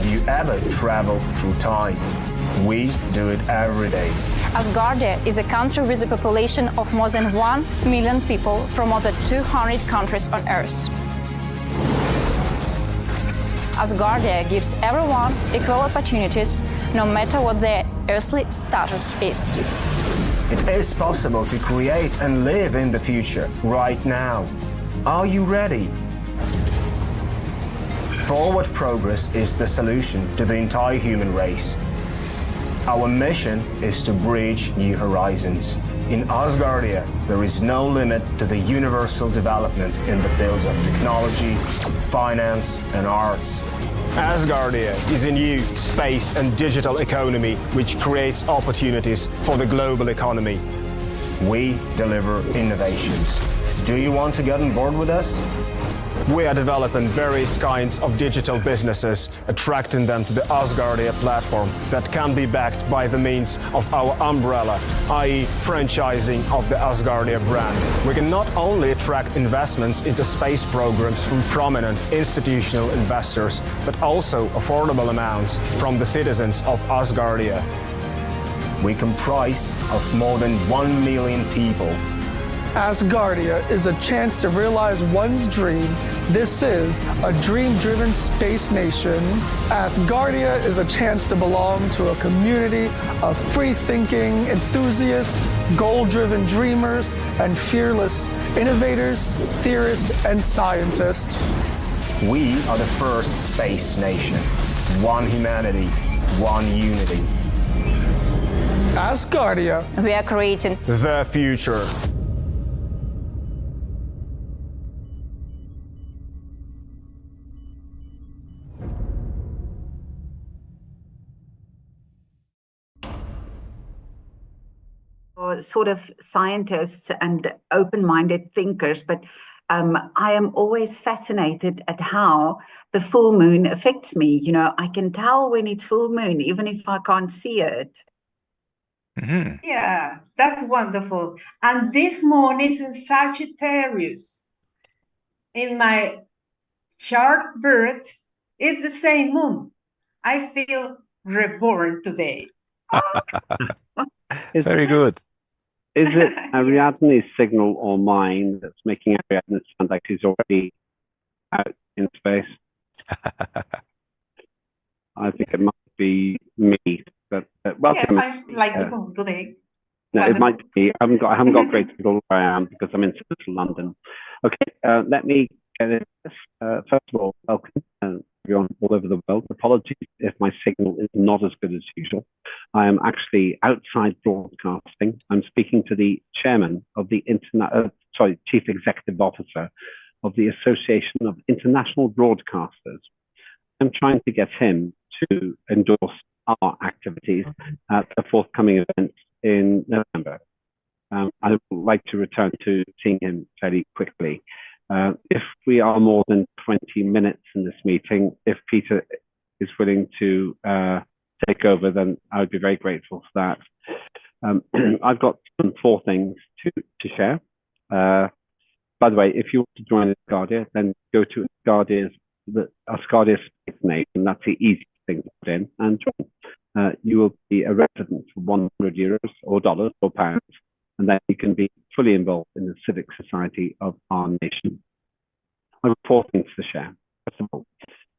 you ever traveled through time? We do it every day. Asgardia is a country with a population of more than 1 million people from more than 200 countries on Earth. Asgardia gives everyone equal opportunities, no matter what their earthly status is. It is possible to create and live in the future right now. Are you ready? Forward progress is the solution to the entire human race. Our mission is to bridge new horizons. In Asgardia, there is no limit to the universal development in the fields of technology, finance, and arts. Asgardia is a new space and digital economy which creates opportunities for the global economy. We deliver innovations. Do you want to get on board with us? We are developing various kinds of digital businesses, attracting them to the Asgardia platform that can be backed by the means of our umbrella, i.e. franchising of the Asgardia brand. We can not only attract investments into space programs from prominent institutional investors, but also affordable amounts from the citizens of Asgardia. We comprise of more than 1 million people. Asgardia is a chance to realize one's dream. This is a dream-driven space nation. Asgardia is a chance to belong to a community of free-thinking enthusiasts, goal-driven dreamers, and fearless innovators, theorists, and scientists. We are the first space nation. One humanity, one unity. Asgardia. We are creating the future. Sort of scientists and open-minded thinkers, but I am always fascinated at how the full moon affects me. You know, I can tell when it's full moon, even if I can't see it. Mhm. Yeah, that's wonderful. And this moon is in Sagittarius. In my chart birth, it's the same moon. I feel reborn today. Very good. Is it Ariadne's signal or mine that's making Ariadne sound like she's already out in space? I think it might be me, but welcome. Yes, I like the moon today. No, it Wonderful. might be. I haven't got great signal where I am because I'm in central London. Okay, let me get into this. First of all, welcome everyone all over the world. Apologies if my signal is not as good as usual. I am actually outside broadcasting. I'm speaking to the chairman of the Chief Executive Officer of the Association of International Broadcasters. I'm trying to get him to endorse our activities at the forthcoming event in November. I would like to return to seeing him fairly quickly. If we are more than 20 minutes in this meeting, if Peter is willing to take over, then I would be very grateful for that. I've got 4 things to share. By the way, if you want to join Asgardia, then go to Asgardia's space nation. That's the easiest thing to put in and join. You will be a resident for €100 or dollars or pounds, and then you can be fully involved in the civic society of our nation. I have 4 things to share. First of all,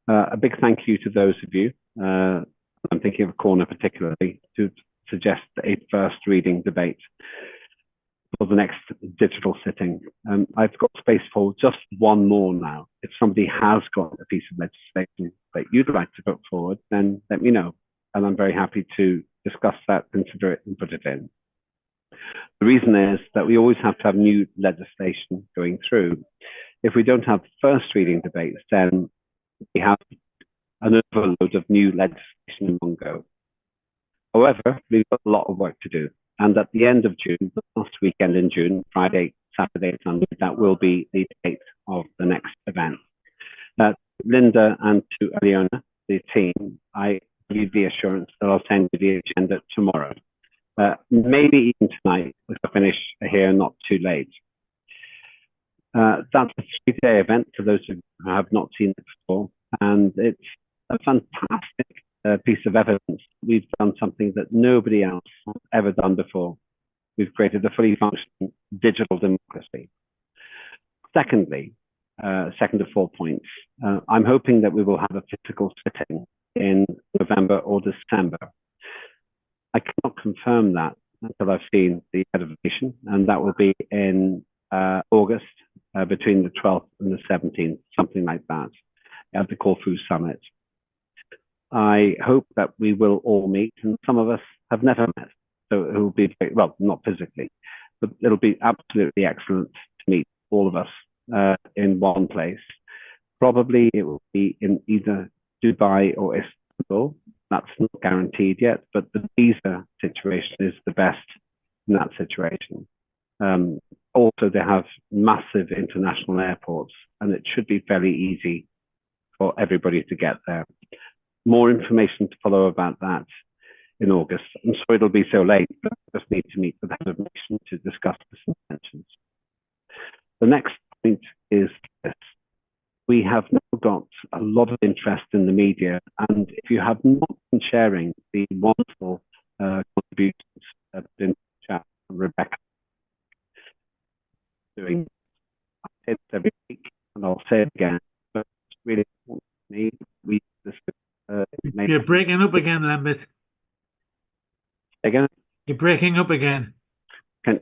a big thank you to those of you, I'm thinking of Corner particularly, to suggest a first reading debate for the next digital sitting. I've got space for just one more now. If somebody has got a piece of legislation that you'd like to put forward, then let me know. And I'm very happy to discuss that, consider it, and put it in. The reason is that we always have to have new legislation going through. If we don't have first reading debates, then we have an overload of new legislation in one go. However, we've got a lot of work to do. And at the end of June, the last weekend in June, Friday, Saturday, Sunday, that will be the date of the next event. Linda and to Aliona, the team, I give you the assurance that I'll send you the agenda tomorrow. Maybe even tonight, if I finish here not too late. That's a 3-day event for those who have not seen it before, and it's a fantastic piece of evidence. We've done something that nobody else has ever done before. We've created a fully functioning digital democracy. Secondly, second of 4 points, I'm hoping that we will have a physical sitting in November or December. I cannot confirm that until I've seen the head of the nation, and that will be in August, between the 12th and the 17th, something like that, at the Corfu Summit. I hope that we will all meet, and some of us have never met, so it will be, well, not physically, but it'll be absolutely excellent to meet all of us in one place. Probably it will be in either Dubai or Istanbul. That's not guaranteed yet, but the visa situation is the best in that situation. Also, they have massive international airports, and it should be fairly easy for everybody to get there. More information to follow about that in August. I'm sorry it'll be so late, but I just need to meet with the head of nation to discuss this intentions. The next point is this. We have now got a lot of interest in the media, and if you have not been sharing the wonderful contributions in the chat from Rebecca, doing, I say this every week, and I'll say it again, but it's really important to me. You're breaking up again, Lambert. Again? You're breaking up again.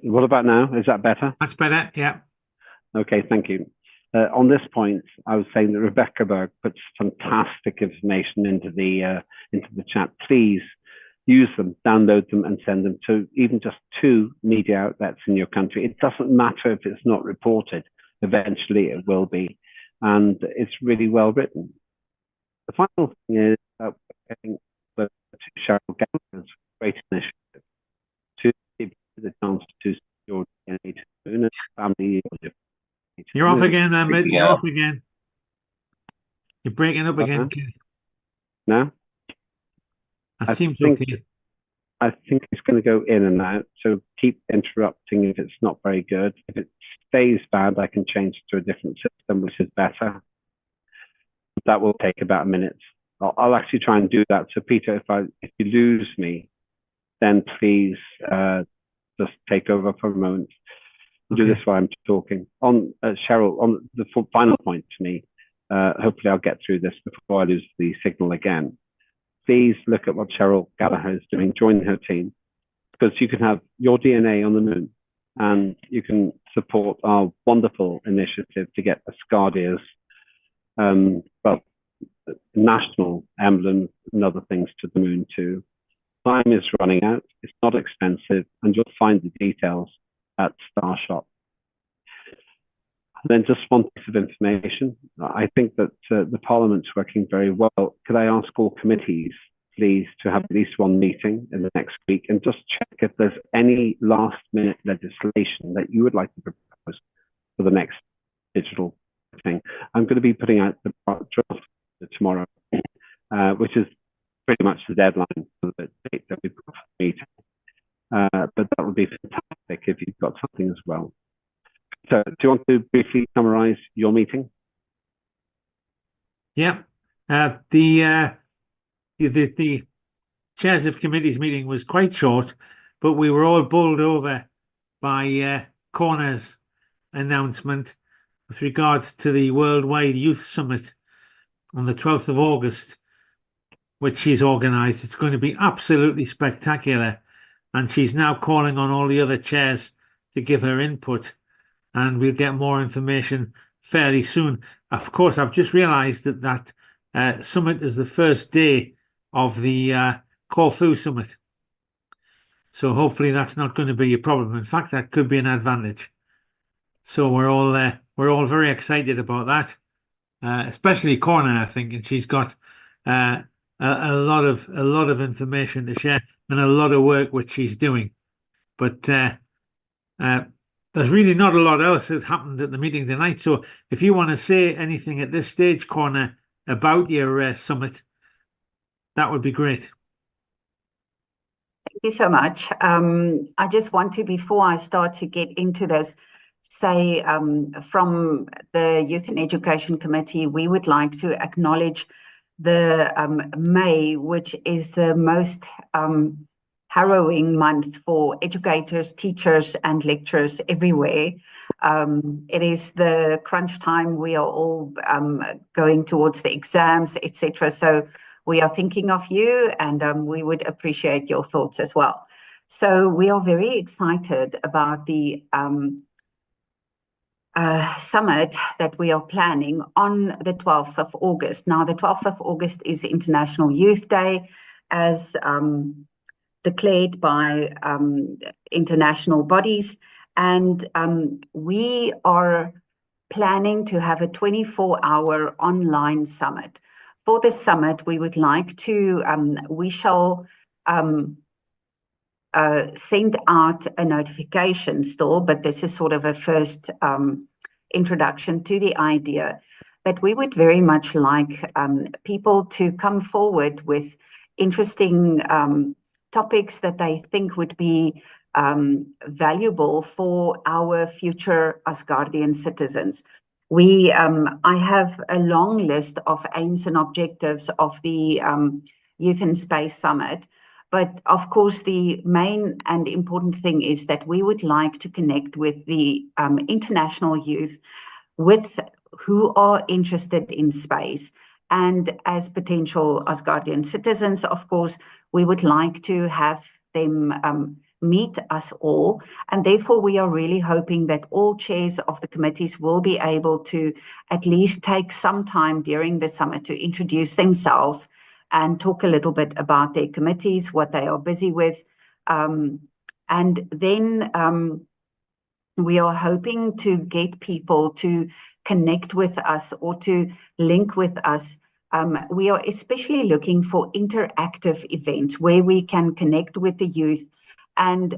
What about now? Is that better? That's better, yeah. Okay, thank you. On this point, I was saying that Rebecca Berg puts fantastic information into the chat. Please use them, download them, and send them to even just 2 media outlets in your country. It doesn't matter if it's not reported. Eventually, it will be, and it's really well written. The final thing is that we're getting to Cheryl Gallagher's great initiative to give you the chance to your DNA to the family. You're off again, Lambert. You're off again. You're breaking up again. No? That seems okay. I think it's going to go in and out, so keep interrupting if it's not very good. If it stays bad, I can change to a different system, which is better. That will take about a minute. I'll actually try and do that. So Peter, if you lose me, then please just take over for a moment. Okay. Do this while I'm talking. On Cheryl, on the final point to me, hopefully I'll get through this before I lose the signal again. Please look at what Cheryl Gallagher is doing, join her team, because you can have your DNA on the moon, and you can support our wonderful initiative to get Asgardia's national emblems and other things to the moon too. Time is running out. It's not expensive, and you'll find the details at Starshop. And then just one piece of information. I think that the Parliament's working very well. Could I ask all committees, please, to have at least one meeting in the next week and just check if there's any last-minute legislation that you would like to propose for the next digital thing. I'm going to be putting out the draft tomorrow, which is pretty much the deadline for the date that we've got for the meeting. But that would be fantastic if you've got something as well. So, do you want to briefly summarize your meeting? Yeah. The chairs of committees meeting was quite short, but we were all bowled over by Corner's announcement with regards to the Worldwide Youth Summit on the 12th of August, which she's organised. It's going to be absolutely spectacular, and she's now calling on all the other chairs to give her input, and we'll get more information fairly soon. Of course, I've just realised that summit is the first day of the Corfu Summit, so hopefully that's not going to be a problem. In fact, that could be an advantage. So we're all very excited about that, especially Corner, I think, and she's got a lot of information to share and a lot of work which she's doing. But there's really not a lot else that happened at the meeting tonight. So if you want to say anything at this stage, Corner, about your summit, that would be great. Thank you so much. I just want to, before I start to get into this, say from the Youth and Education Committee, we would like to acknowledge the May, which is the most harrowing month for educators, teachers, and lecturers everywhere. It is the crunch time. We are all going towards the exams, etc. So we are thinking of you, and we would appreciate your thoughts as well. So we are very excited about the summit that we are planning on the 12th of August. Now, the 12th of August is International Youth Day, as declared by international bodies. And we are planning to have a 24-hour online summit. For this summit, we would like to, we shall send out a notification still, but this is sort of a first introduction to the idea that we would very much like people to come forward with interesting topics that they think would be valuable for our future Asgardian citizens. I have a long list of aims and objectives of the Youth in Space Summit. But of course, the main and important thing is that we would like to connect with the international youth with who are interested in space. And as potential Asgardian citizens, of course, we would like to have them meet us all. And therefore, we are really hoping that all chairs of the committees will be able to at least take some time during the summit to introduce themselves and talk a little bit about their committees, what they are busy with. And then we are hoping to get people to connect with us or to link with us. We are especially looking for interactive events where we can connect with the youth. And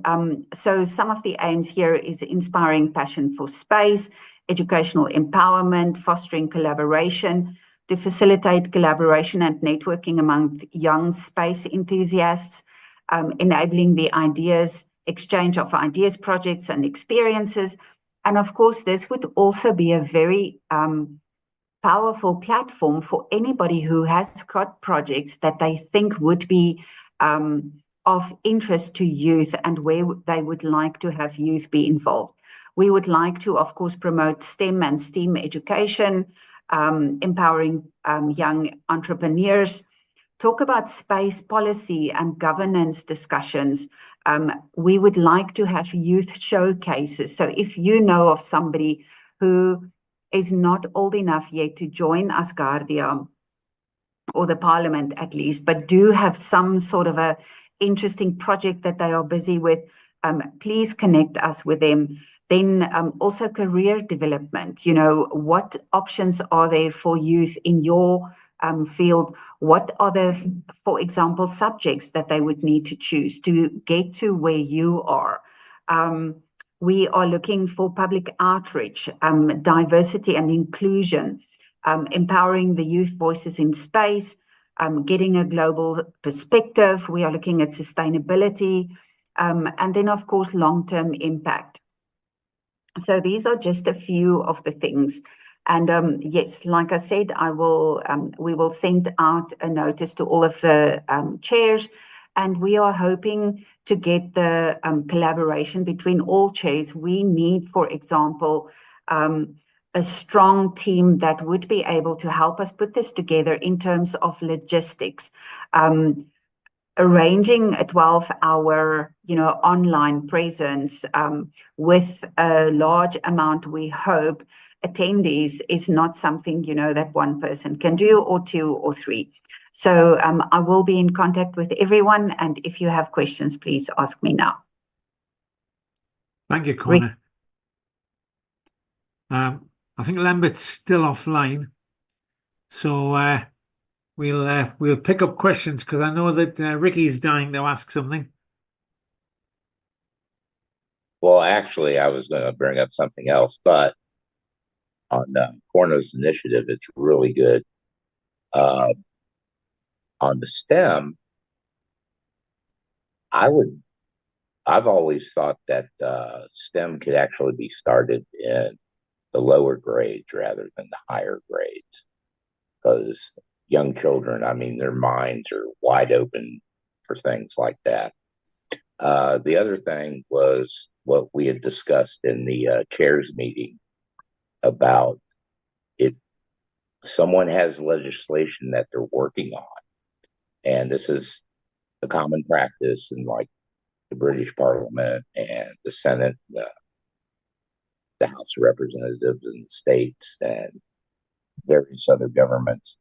so some of the aims here is inspiring passion for space, educational empowerment, fostering collaboration, to facilitate collaboration and networking among young space enthusiasts, enabling the exchange of ideas, projects, and experiences. And of course, this would also be a very powerful platform for anybody who has got projects that they think would be of interest to youth and where they would like to have youth be involved. We would like to, of course, promote STEM and STEAM education, empowering young entrepreneurs, talk about space policy and governance discussions. We would like to have youth showcases. So if you know of somebody who is not old enough yet to join Asgardia, or the parliament at least, but do have some sort of a interesting project that they are busy with, please connect us with them. Then also career development. What options are there for youth in your field? What are the, for example, subjects that they would need to choose to get to where you are? We are looking for public outreach, diversity and inclusion, empowering the youth voices in space, getting a global perspective. We are looking at sustainability, and then, of course, long-term impact. So these are just a few of the things. And yes, like I said, we will send out a notice to all of the chairs, and we are hoping to get the collaboration between all chairs. We need, for example, a strong team that would be able to help us put this together in terms of logistics. Arranging a 12-hour, online presence with a large amount, we hope, attendees is not something, that one person can do, or two or three. So I will be in contact with everyone, and if you have questions, please ask me now. Thank you, Connor. I think Lambert's still offline, so we'll pick up questions, because I know that Ricky's dying to ask something. Well, actually, I was going to bring up something else, but on Corna's initiative, it's really good. On the STEM, I've always thought that STEM could actually be started in the lower grades rather than the higher grades, because young children. I mean, their minds are wide open for things like that. The other thing was what we had discussed in the chairs meeting about if someone has legislation that they're working on, and this is a common practice in like the British Parliament and the Senate, the House of Representatives in the states, and various other governments,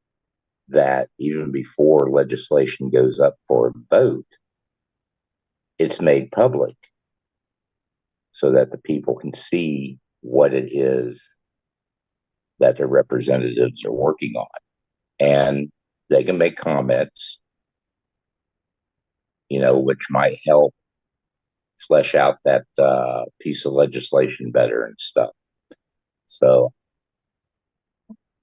that even before legislation goes up for a vote, it's made public so that the people can see what it is that their representatives are working on. And they can make comments, which might help flesh out that piece of legislation better and stuff. So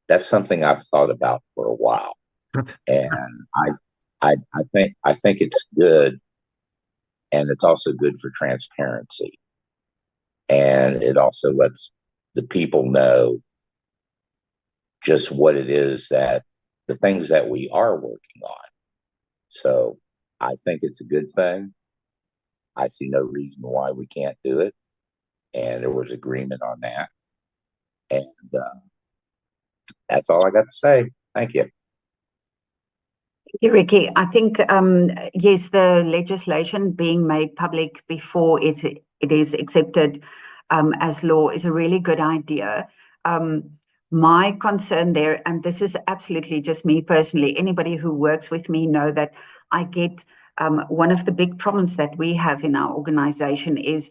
that's something I've thought about for a while, and I think it's good, and it's also good for transparency, and it also lets the people know just what it is that the things that we are working on. So I think it's a good thing. I see no reason why we can't do it, and there was agreement on that, and that's all I got to say. Thank you. you, Ricky. I think, yes, the legislation being made public before it is accepted as law is a really good idea. My concern there, and this is absolutely just me personally, anybody who works with me know that I get one of the big problems that we have in our organization is,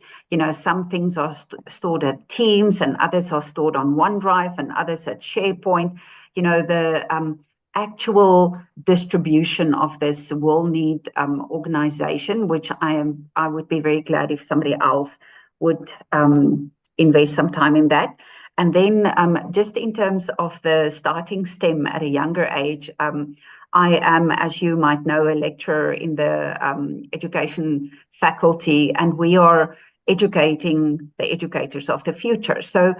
some things are stored at Teams and others are stored on OneDrive and others at SharePoint. The actual distribution of this will need organization, which I would be very glad if somebody else would invest some time in that. And then just in terms of the starting STEM at a younger age, I am, as you might know, a lecturer in the education faculty, and we are educating the educators of the future. So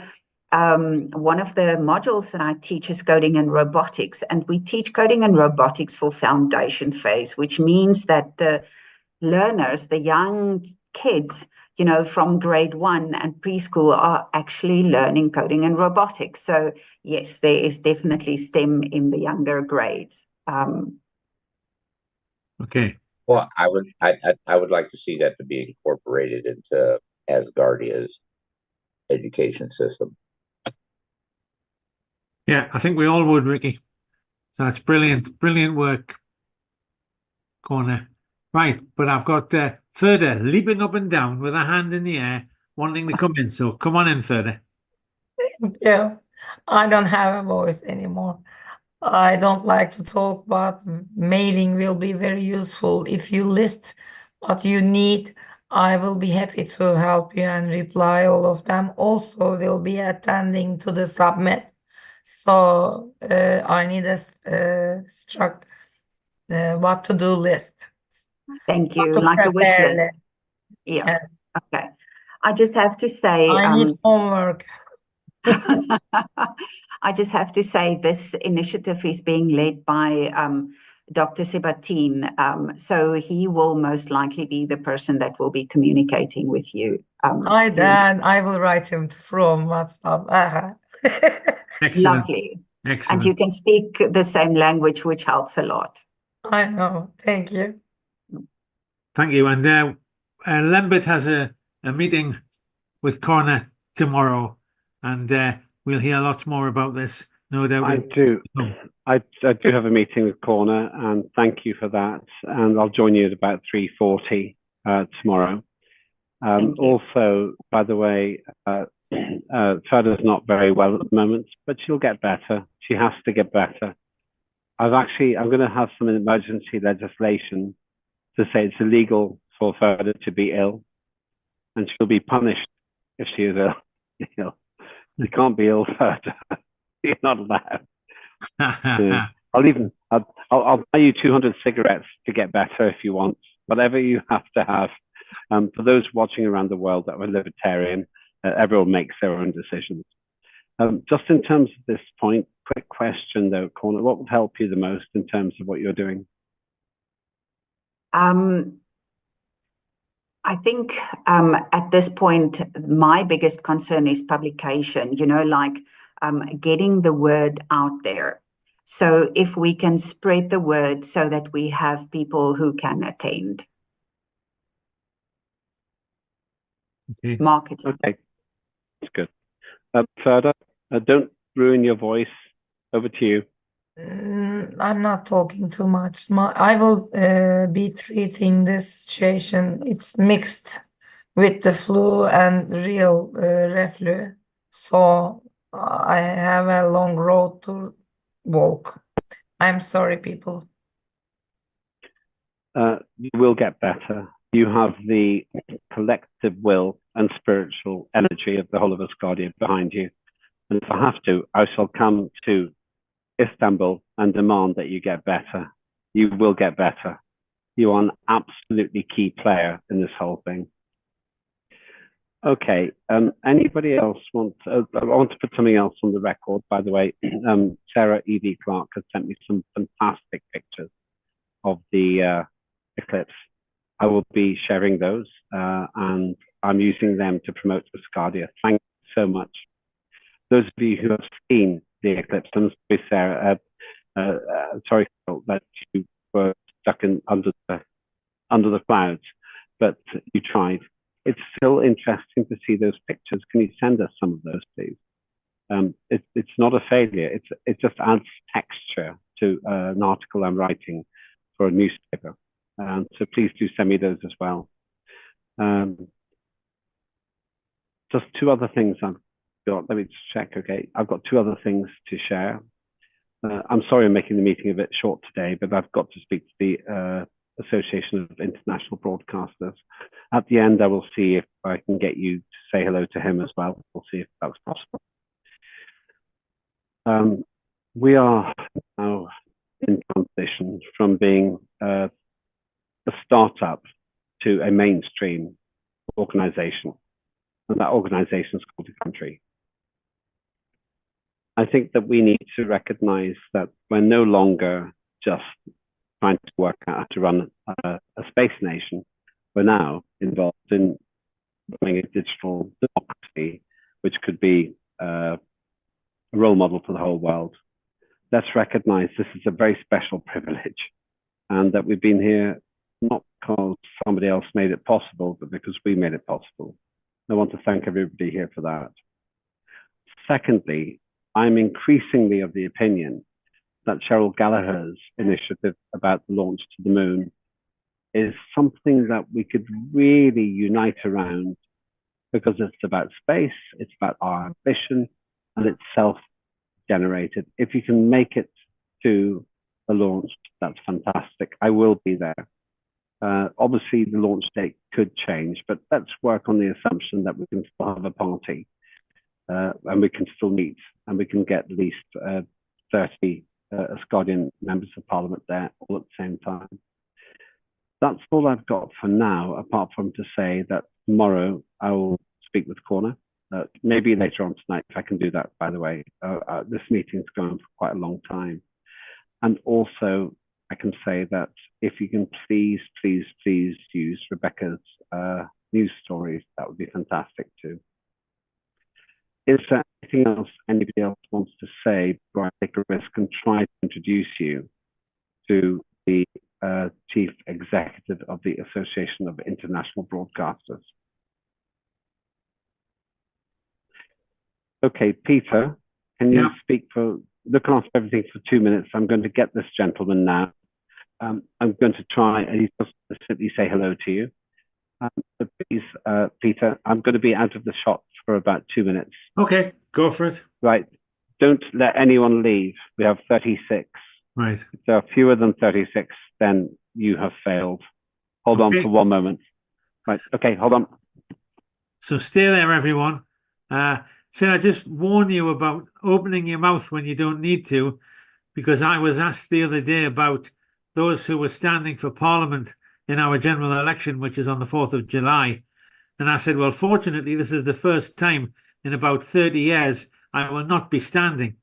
one of the modules that I teach is coding and robotics, and we teach coding and robotics for foundation phase, which means that the learners, the young kids, from grade 1 and preschool are actually learning coding and robotics. So yes, there is definitely STEM in the younger grades. Okay. Well, I would like to see that to be incorporated into Asgardia's education system. Yeah, I think we all would, Ricky. So that's brilliant work, Corner. Right, but I've got Ferda leaping up and down with a hand in the air, wanting to come in. So come on in, Ferda. Yeah, I don't have a voice anymore. I don't like to talk, but mailing will be very useful. If you list what you need, I will be happy to help you and reply all of them. Also, will be attending to the submit. So I need a what to do list. Thank you. To Like a wish prepare list. list. Yeah. Yes. Okay. I just have to say, I need homework. I just have to say this initiative is being led by Dr. Sebatin. So he will most likely be the person that will be communicating with you. Hi, Dan. I will write him from WhatsApp. Excellent. Lovely. Excellent. And you can speak the same language, which helps a lot. I know. Thank you. Thank you. And Lambert has a meeting with Corner tomorrow, and we'll hear lots more about this, no doubt. I do. I do have a meeting with Corner, and thank you for that. And I'll join you at about 3:40 tomorrow. Also, by the way, Ferda's not very well at the moment, but she'll get better. She has to get better. I'm going to have some emergency legislation to say it's illegal for Ferda to be ill, and she'll be punished if she is ill. You can't be ill, Ferda. You're not allowed. I'll buy you 200 cigarettes to get better if you want. Whatever you have to have. For those watching around the world that are libertarian, everyone makes their own decisions. Just in terms of this point, quick question though, Corner. What would help you the most in terms of what you're doing? I think at this point, my biggest concern is publication, like getting the word out there. So if we can spread the word so that we have people who can attend. Okay. Marketing. Okay, that's good. Further, don't ruin your voice. Over to you. I'm not talking too much. I will be treating this situation. It's mixed with the flu and real reflux. So I have a long road to walk. I'm sorry, people. You will get better. You have the collective will and spiritual energy of the whole of Asgardia behind you. And if I have to, I shall come to Istanbul and demand that you get better. You will get better. You are an absolutely key player in this whole thing. Okay. Anybody else want? I want to put something else on the record. By the way, Sarah E.V. Clark has sent me some fantastic pictures of the eclipse. I will be sharing those, and I'm using them to promote Asgardia. Thank you so much. Those of you who have seen the eclipse, I'm sorry, Sarah. Sorry that you were stuck under the clouds, but you tried. It's still interesting to see those pictures. Can you send us some of those, please? It's not a failure. It just adds texture to an article I'm writing for a newspaper. So please do send me those as well. Just two other things I've got. Let me just check. Okay, I've got two other things to share. I'm sorry I'm making the meeting a bit short today, but I've got to speak to the Association of International Broadcasters. At the end, I will see if I can get you to say hello to him as well. We'll see if that's possible. We are now in transition from being a startup to a mainstream organization, and that organization is called a country. I think that we need to recognize that we're no longer just trying to work out how to run a space nation. We're now involved in running a digital democracy, which could be a role model for the whole world. Let's recognize this is a very special privilege, and that we've been here not because somebody else made it possible, but because we made it possible. I want to thank everybody here for that. Secondly, I'm increasingly of the opinion that Cheryl Gallagher's initiative about the launch to the moon is something that we could really unite around, because it's about space, it's about our ambition, and it's self-generated. If you can make it to the launch, that's fantastic. I will be there. Obviously, the launch date could change, but let's work on the assumption that we can still have a party, and we can still meet, and we can get at least 30 Asgardian members of parliament there all at the same time. That's all I've got for now, apart from to say that tomorrow I will speak with Corner. Maybe later on tonight, if I can do that, by the way. This meeting's going for quite a long time. And also, I can say that if you can please use Rebecca's news stories, that would be fantastic too. Is there anything else anybody else wants to say before I take a risk and try to introduce you to the Chief Executive of the Association of International Broadcasters? Okay, Peter, can you speak for, look after everything for 2 minutes? I'm going to get this gentleman now. I'm going to try and just simply say hello to you. So please, Peter, I'm going to be out of the shot for about 2 minutes. Okay, go for it. Right. Don't let anyone leave. We have 36. Right. If there are fewer than 36, then you have failed. Hold on for 1 moment. Right. Okay, hold on. So stay there, everyone. Should I just warn you about opening your mouth when you don't need to? Because I was asked the other day about those who were standing for Parliament in our general election, which is on the 4th of July. And I said, well, fortunately, this is the first time in about 30 years I will not be standing.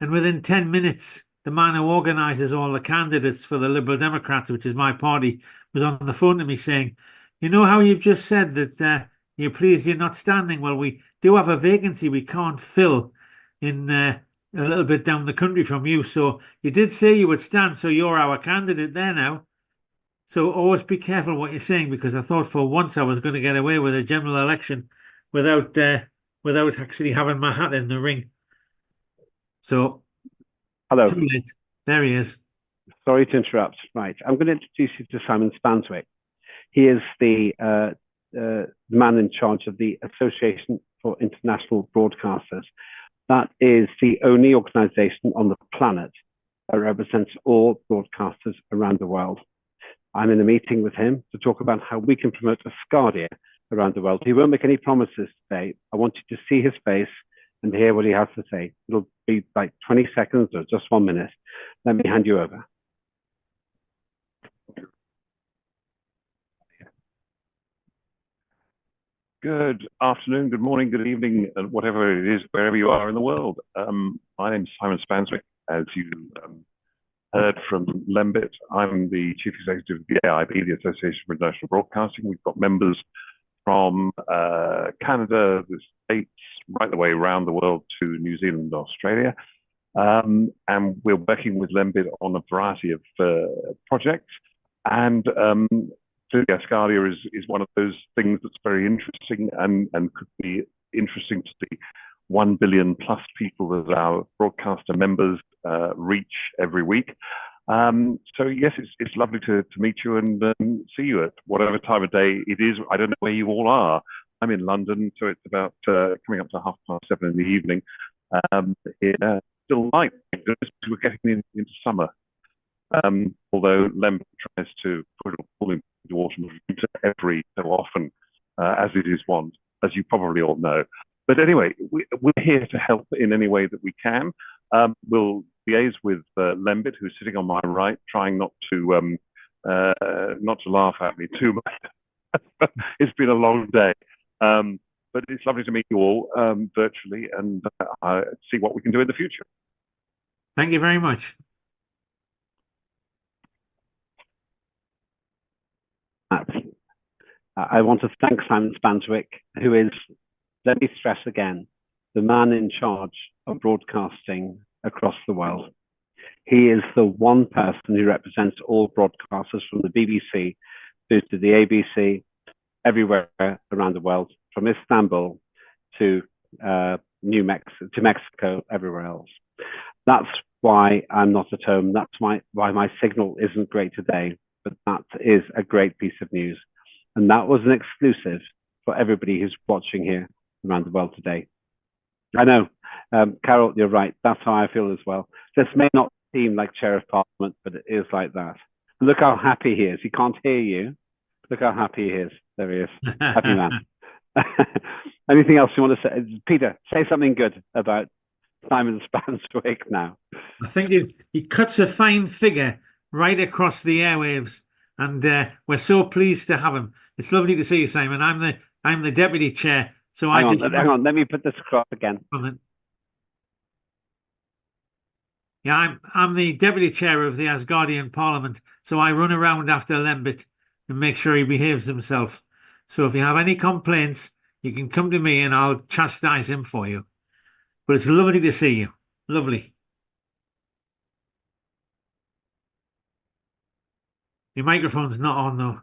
And within 10 minutes, the man who organises all the candidates for the Liberal Democrats, which is my party, was on the phone to me saying, you know how you've just said that you're pleased you're not standing? Well, we do have a vacancy we can't fill in a little bit down the country from you. So you did say you would stand, so you're our candidate there now. So always be careful what you're saying, because I thought for once I was going to get away with a general election without actually having my hat in the ring. So, Hello. too late. There he is. Sorry to interrupt. Right, I'm going to introduce you to Simon Spanswick. He is the man in charge of the Association for International Broadcasters. That is the only organization on the planet that represents all broadcasters around the world. I'm in a meeting with him to talk about how we can promote Asgardia around the world. He won't make any promises today. I want you to see his face and hear what he has to say. It'll be like 20 seconds or just 1 minute. Let me hand you over. Good afternoon, good morning, good evening, and whatever it is, wherever you are in the world. My name is Simon Spanswick. As you heard from Lembit, I'm the Chief Executive of the AIB, the Association for International Broadcasting. We've got members from Canada, the States, right the way around the world to New Zealand and Australia. And we're working with Lembit on a variety of projects. And clearly, Asgardia is one of those things that's very interesting and could be interesting to the 1 billion plus people that our broadcaster members reach every week. So yes, it's lovely to meet you and see you at whatever time of day it is. I don't know where you all are. I'm in London, so it's about coming up to 7:30 in the evening. Here, still light, because we're getting into summer. Although Lem tries to pull into autumn every so often, as it is wont, as you probably all know. But anyway, we're here to help in any way that we can. We'll liaise with Lembit, who's sitting on my right, trying not to laugh at me too much. It's been a long day, but it's lovely to meet you all virtually and see what we can do in the future. Thank you very much. I want to thank Simon Spanswick, who is, let me stress again, the man in charge of broadcasting across the world. He is the one person who represents all broadcasters from the BBC through to the ABC, everywhere around the world, from Istanbul to Mexico, everywhere else. That's why I'm not at home. That's why my signal isn't great today, but that is a great piece of news. And that was an exclusive for everybody who's watching here around the world today. I know, Carol, you're right. That's how I feel as well. This may not seem like Chair of Parliament, but it is like that. And look how happy he is. He can't hear you. Look how happy he is. There he is. Happy man. Anything else you want to say? Peter, say something good about Simon Spanswick now. I think he cuts a fine figure right across the airwaves, and we're so pleased to have him. It's lovely to see you, Simon. I'm the deputy chair, so hang on. Let me put this across again. Yeah, I'm the deputy chair of the Asgardian Parliament, so I run around after Lembit and make sure he behaves himself. So if you have any complaints, you can come to me and I'll chastise him for you. But it's lovely to see you. Lovely. Your microphone's not on, though.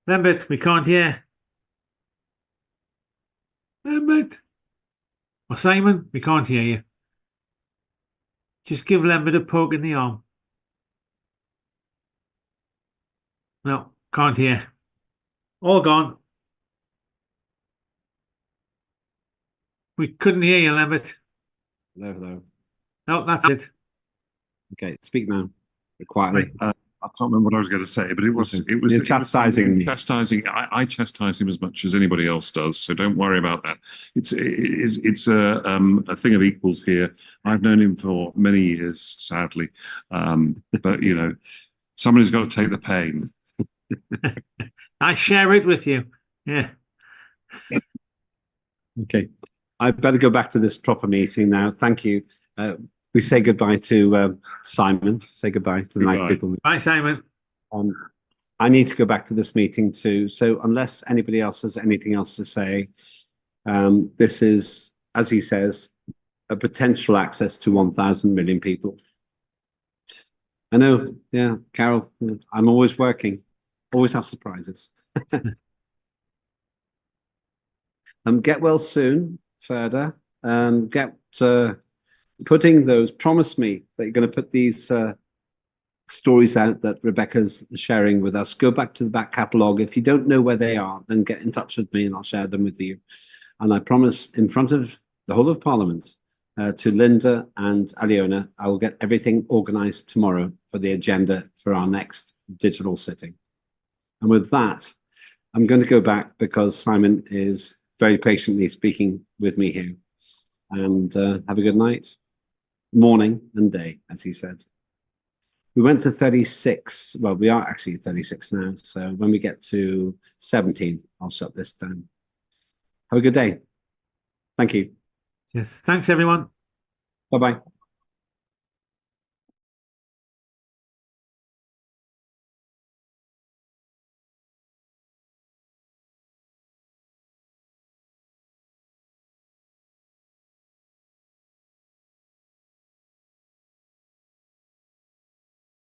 Lembit, we can't hear. Lembit. Or Simon, we can't hear you. Just give Lembit a poke in the arm. No, can't hear. All gone. We couldn't hear you, Lembit. Hello. No, that's it. Okay, speak now. Quietly. I can't remember what I was going to say, but it was chastising me. Chastising. I chastise him as much as anybody else does, so don't worry about that. It's a thing of equals here. I've known him for many years, sadly, but somebody's got to take the pain. I share it with you. Yeah. Okay. I better go back to this proper meeting now. Thank you. We say goodbye to Simon. Say goodbye to the night people. Bye, Simon. I need to go back to this meeting too. So unless anybody else has anything else to say, this is, as he says, a potential access to 1,000 million people. I know, yeah, Carol, I'm always working, always have surprises. Get well soon, Ferda. Get putting those, promise me that you're going to put these stories out that Rebecca's sharing with us. Go back to the back catalogue. If you don't know where they are, then get in touch with me and I'll share them with you. And I promise in front of the whole of Parliament, to Linda and Aliona, I will get everything organised tomorrow for the agenda for our next digital sitting. And with that, I'm going to go back because Simon is very patiently speaking with me here. And have a good night, morning and day, as he said. We went to 36. Well, we are actually 36 now. So when we get to 17, I'll shut this down. Have a good day. Thank you. Yes. Thanks, everyone. Bye-bye.